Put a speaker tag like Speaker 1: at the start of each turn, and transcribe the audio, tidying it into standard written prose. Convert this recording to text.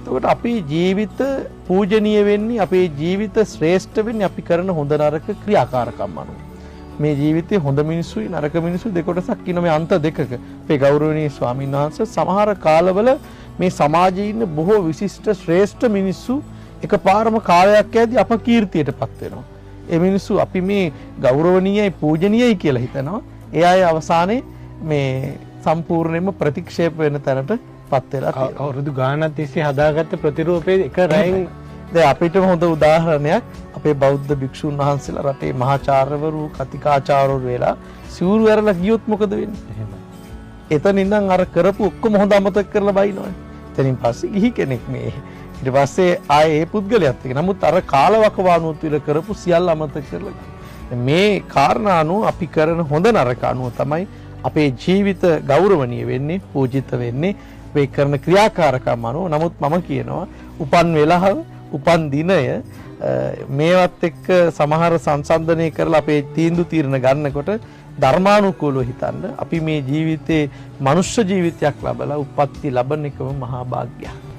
Speaker 1: එතකොට අපේ ජීවිත පූජනීය වෙන්නේ, අපේ ජීවිත ශ්‍රේෂ්ඨ වෙන්නේ අපි කරන හොඳ නරක ක්‍රියාකාරකම් අනුව. මේ ජීවිතේ හොඳ මිනිස්සුයි නරක මිනිස්සුයි දෙකොටසක් ඉන්න මේ අන්ත දෙකක. අපේ ගෞරවනීය ස්වාමීන් වහන්සේ සමහර කාලවල මේ සමාජයේ ඉන්න බොහෝ විශිෂ්ට ශ්‍රේෂ්ඨ මිනිස්සු එකපාරම කාලයක් යද්දී අපකීර්තියටපත් වෙනවා. ඒ මිනිස්සු අපි මේ ගෞරවනීයයි පූජනීයයි කියලා හිතනවා. ඒ අය අවසානයේ මේ සම්පූර්ණයෙන්ම ප්‍රතික්ෂේප වෙන තැනට පත් වෙලා තියෙනවා.
Speaker 2: අවුරුදු ගානක් තිස්සේ හදාගත්ත ප්‍රතිරූපේ එක රැයින්
Speaker 1: දැන් අපිටම හොඳ උදාහරණයක් අපේ බෞද්ධ භික්ෂුන් වහන්සේලා රටේ මහාචාර්යවරු කතිකාචාර්යවරු වෙලා සිවුරු ඇරලා ගියොත් මොකද වෙන්නේ?
Speaker 2: එහෙමයි.
Speaker 1: එතන ඉඳන් අර කරපු ඔක්කොම හොඳ අමතක කරලා බයිනවනේ. එතනින් පස්සේ ගිහි කෙනෙක් මේ. ඊට පස්සේ ආයේ ඒ පුද්ගලයාත් එක්ක. නමුත් අර කාලවකවානුව තුල කරපු සියල්ල අමතක කරලා මේ කාරණා අනුව අපි කරන හොඳ නරක අනුව තමයි අපේ ජීවිත ගෞරවණීය වෙන්නේ, පූජිත වෙන්නේ මේ කරන ක්‍රියාකාරකම් අනුව. නමුත් මම කියනවා උපන් වෙලාව, උපන් දිනය මේවත් එක්ක සමහර සංසන්දනය කරලා අපේ තීන්දුව తీරන ගන්නකොට ධර්මානුකූලව හිතන්න අපි මේ ජීවිතේ මනුෂ්‍ය ජීවිතයක් ලැබලා උප්පත්ති ලබන එකම මහා භාග්‍යයක්.